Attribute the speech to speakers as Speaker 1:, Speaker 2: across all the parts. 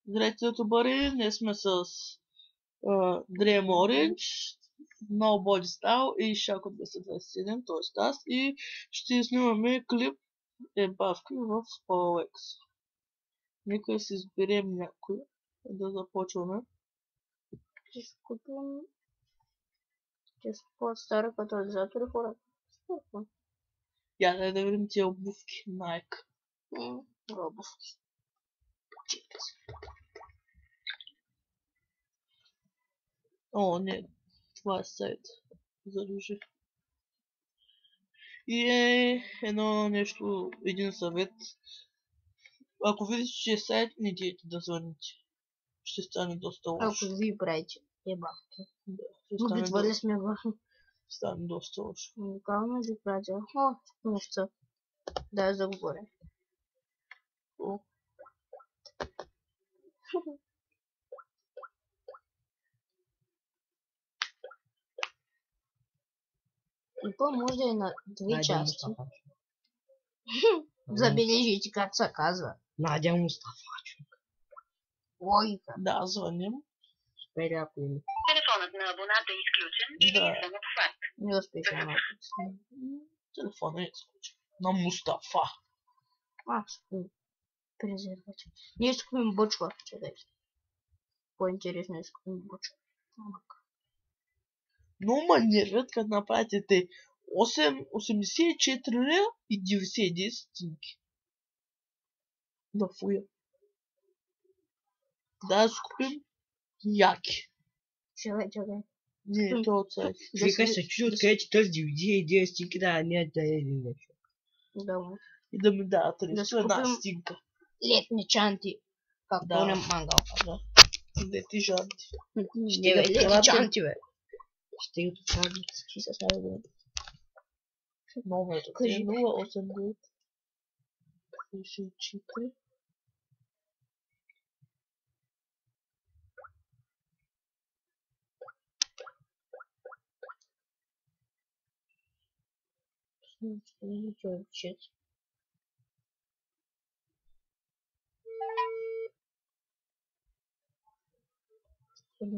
Speaker 1: Здравейте, ютубъри! Днес сме с Dream Orange, Nobody Style и Шако 227, т.е. аз, и ще снимаме клип ебавки в OLX. Нека си изберем някой да започваме.
Speaker 2: Ще купим по-стари катализатори, хора.
Speaker 1: Я да видим тия обувки, Nike.
Speaker 2: Обувки.
Speaker 1: О, не, това е сайт. Зарежи. И едно нещо, един съвет. Ако видите, че е сайт, не дейте да звъните. Ще стане доста лошо.
Speaker 2: Ако ви правите ебавки.
Speaker 1: Ще
Speaker 2: Обидвали сме го.
Speaker 1: стане доста лошо.
Speaker 2: Уникално ви пратя. О, нещо. Да, я заговоря.
Speaker 1: О.
Speaker 2: Клипа може да е на две части. Забележите как се казва.
Speaker 3: Надя Мустафа.
Speaker 2: Логика.
Speaker 1: Да, звъним.
Speaker 3: Приятно име.
Speaker 4: Телефонът на абоната е изключен или
Speaker 1: Да.
Speaker 4: извън обхват.
Speaker 2: Не успех да напиша.
Speaker 1: Телефона е изключен. На Мустафа.
Speaker 2: Презерватив. Ние ще купим бочва, чакайте. По-интересно е да купим бочва.
Speaker 1: Но ма нервят, като направите те 84 лева и 99 стотинки. Да фуя. Да купим яки.
Speaker 2: Чакай.
Speaker 1: Не, то от сайт.
Speaker 3: Викай се чуди откъде ти тази 99 стинки, да, не да е нещо.
Speaker 2: Да,
Speaker 1: И да ми дадат
Speaker 2: Да
Speaker 1: нещо,
Speaker 2: си
Speaker 1: една
Speaker 2: купим-
Speaker 1: стинка.
Speaker 2: летни чанти. Както
Speaker 1: Да.
Speaker 2: не мангал казва.
Speaker 1: Лети жанти.
Speaker 2: Не бе, летни
Speaker 3: правят-
Speaker 2: чанти бе.
Speaker 3: Ще ги отправи.
Speaker 2: Ти се ставя да...
Speaker 1: Номерът е
Speaker 2: Кажи.
Speaker 1: 089 64.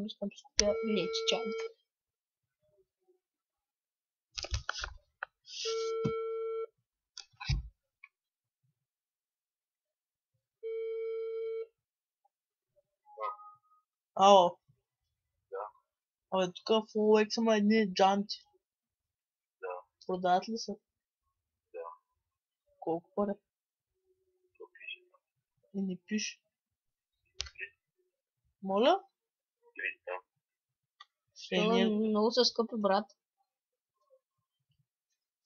Speaker 2: Искам да купя лети чанти.
Speaker 1: Ало. Абе, тук в OLX има едни джанти.
Speaker 5: Да.
Speaker 1: Продават ли са?
Speaker 5: Да.
Speaker 1: Колко пари?
Speaker 5: То пише
Speaker 1: И не пише. Моля?
Speaker 5: 300.
Speaker 1: Не.
Speaker 2: Много са скъпи, брат.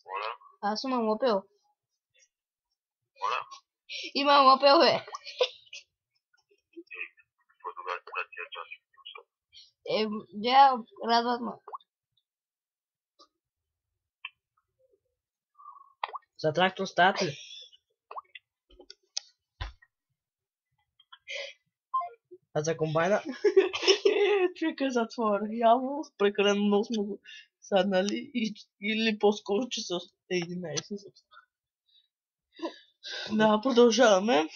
Speaker 5: Моля?
Speaker 2: Аз имам опел.
Speaker 5: Моля?
Speaker 2: Имам опел, бе.
Speaker 5: Какво тогава да тия чаши?
Speaker 2: Да, радват ме.
Speaker 3: За трактор стаята ли? А за комбайна?
Speaker 1: Човека затвор. Явно прекалено много сме го саднали или по-скоро, че са 11. Да, продължаваме.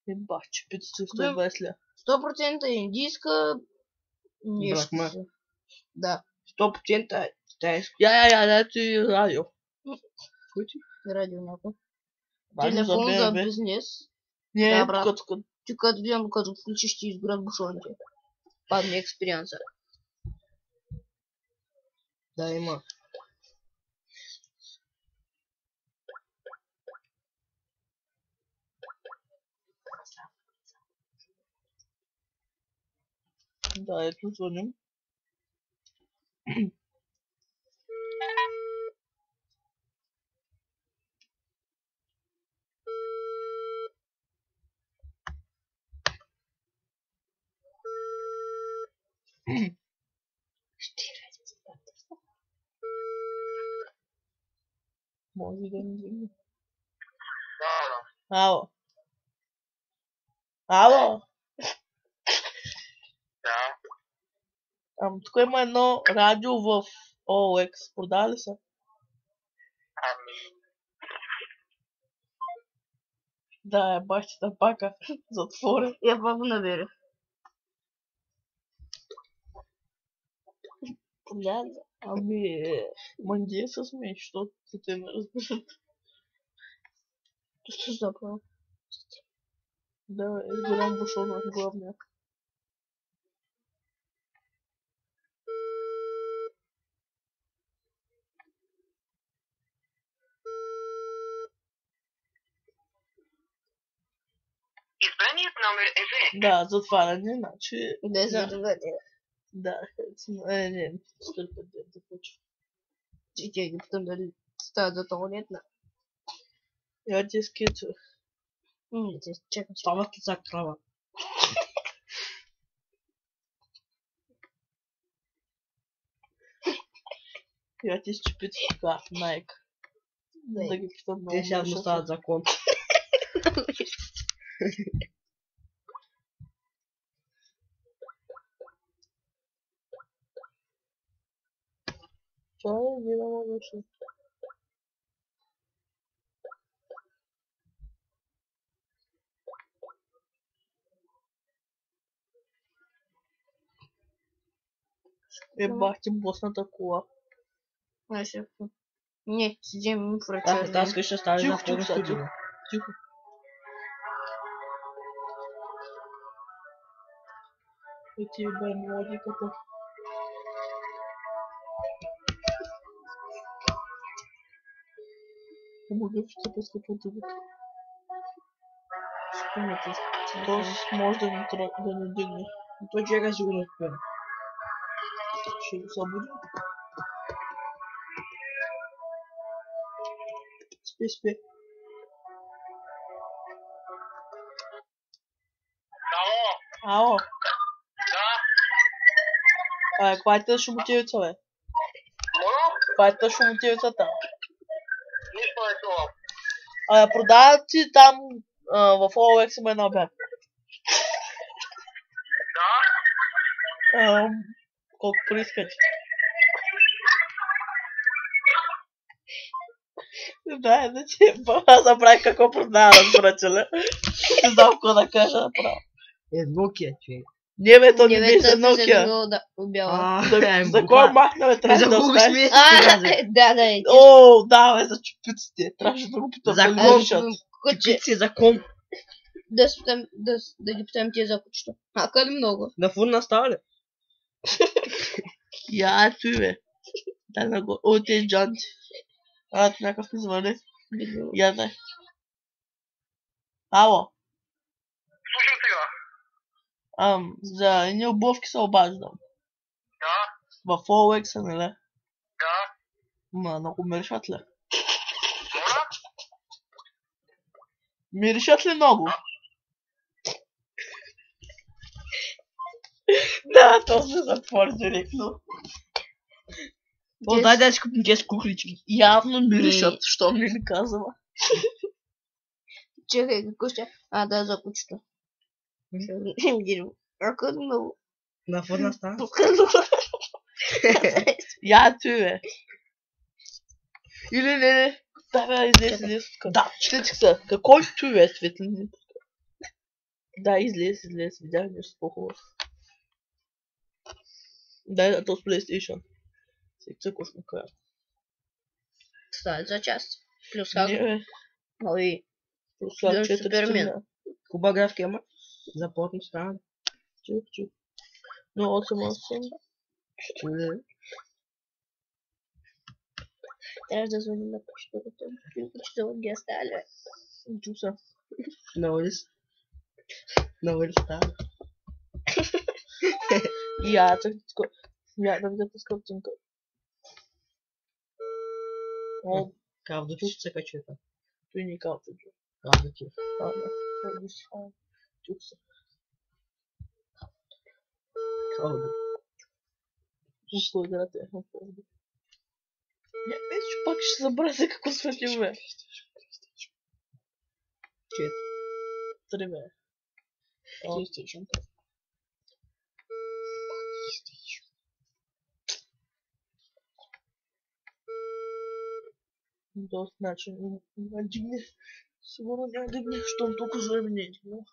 Speaker 1: Ебаче, 520 ля.
Speaker 2: 100% индийска...
Speaker 3: Брахма.
Speaker 2: Нещо. Да,
Speaker 3: 100% китайско.
Speaker 1: Я, дай ти радио.
Speaker 3: Кой ти?
Speaker 2: радио някой.
Speaker 1: Радио за
Speaker 2: Телефон за
Speaker 1: БНБ.
Speaker 2: бизнес.
Speaker 1: Не,
Speaker 2: Да, брат.
Speaker 1: тук.
Speaker 2: Ти като гледам, като включиш, ще изгорят бушоните. Падне експириенса.
Speaker 3: Да, има.
Speaker 1: Да, ето звъним. Може да не звъни. Ало. Ало.
Speaker 5: Да.
Speaker 1: Тук има едно радио в OLX. Продава ли са?
Speaker 5: Ами...
Speaker 1: Да, бащата пака затворен.
Speaker 2: Я бабу наберу.
Speaker 1: Понятно. Ами, мандия се смей, защото те ме разбират.
Speaker 2: Ты что запал?
Speaker 1: Да, голям бушон на главния.
Speaker 4: Избраният номер е заед.
Speaker 1: Да, затваряне, значи...
Speaker 2: Да,
Speaker 1: Да.
Speaker 2: задавайте.
Speaker 1: Да, не, столько ден започва.
Speaker 2: Читайте, потом дали ставят за туалетно.
Speaker 1: Я ти скицу.
Speaker 2: Нет, чекай.
Speaker 3: Става за крава.
Speaker 1: Я ти счупит така, Nike. Да ги питам много.
Speaker 3: Те сега му стават закон.
Speaker 1: Това е видимо вече. Бах ти босната кола.
Speaker 2: Знаешь, не, сидим в
Speaker 3: Да,
Speaker 2: врача.
Speaker 3: тази къща става
Speaker 1: Тихо,
Speaker 3: на
Speaker 1: тихо,
Speaker 3: второ
Speaker 1: сега,
Speaker 3: студио.
Speaker 1: Тихо. И ти бе младиката. Помогай, ще прескоча другото.
Speaker 3: Спомняте.
Speaker 1: Тоест може да не дигне.
Speaker 3: Той човека сигурно спира.
Speaker 1: Ще го събудим. Спи. Ало.
Speaker 4: Да,
Speaker 1: Каква е тази шумотивица, бе?
Speaker 4: моля?
Speaker 1: Каква е тази шумотивица там?
Speaker 4: Нищо не чувам.
Speaker 1: Продават си там в OLX има една обява.
Speaker 4: Да,
Speaker 1: Колко поискате? Да, иначе забравих какво продава, разбирателя. Не знам какво да кажа направо.
Speaker 3: Nokia, човек.
Speaker 1: Не бе, то не
Speaker 2: Не,
Speaker 1: беше
Speaker 2: бе,
Speaker 1: Nokia.
Speaker 2: да, убяла.
Speaker 1: За кой махна, бе, трябваше да
Speaker 3: кого
Speaker 1: остави.
Speaker 3: смееш?
Speaker 2: Да.
Speaker 1: О, да, бе, за чупиците. Трябваше да го питам.
Speaker 3: За
Speaker 1: дали
Speaker 3: кон,
Speaker 1: решат.
Speaker 2: Хоче
Speaker 3: Си закон.
Speaker 2: да ги питам тия за кучето. А къде много?
Speaker 3: На фурна става ли?
Speaker 1: Я, той, бе. Дай на го. О, те джанти. Някакъв ми звъни. Я, дай. Ало.
Speaker 4: слушам сега.
Speaker 1: За едни обувки се обаждам.
Speaker 4: Да,
Speaker 1: В OLX, нали?
Speaker 4: да,
Speaker 1: Много миришат ли?
Speaker 4: моля?
Speaker 1: Миришат ли много? Да, то се затвори директно.
Speaker 3: О, дай да си купим 10 кухлички.
Speaker 1: Явно миришат, що ми ли казва.
Speaker 2: Чекай, какво ще? Да, за кучето. А къде много?
Speaker 3: На фурна става.
Speaker 1: Я, той, бе. Или не. Да, бе, излез. Да, четичка са. Какой той, бе, светлини? Да, излез. Видях нещо по-хубаво. Дай да този PlayStation. Секция кошмака.
Speaker 2: Това е за час. Плюс
Speaker 1: Не,
Speaker 2: как?
Speaker 1: бе.
Speaker 2: Ой,
Speaker 1: Плюс как
Speaker 2: Да,
Speaker 1: 4
Speaker 2: Супермен.
Speaker 1: стена.
Speaker 3: Куба графика има. Започна става.
Speaker 1: Чух. Но 8.
Speaker 2: трябва да звъним на кучето. Кучето ги оставя.
Speaker 1: Чух се.
Speaker 3: На улиц става.
Speaker 1: Я, чакай. Я да видя тази картинка. О,
Speaker 3: Кавдочи ще се качета.
Speaker 1: той не казва.
Speaker 3: Кавдочи.
Speaker 1: Чух се.
Speaker 3: Кавдочи.
Speaker 1: Какво играте? Вече пак ще забравя за какво светим, бе. Три, бе. PlayStation. Доста начин. Дигне. Сигурно няма да игнеш, щом толкова зле ми не е дигнал.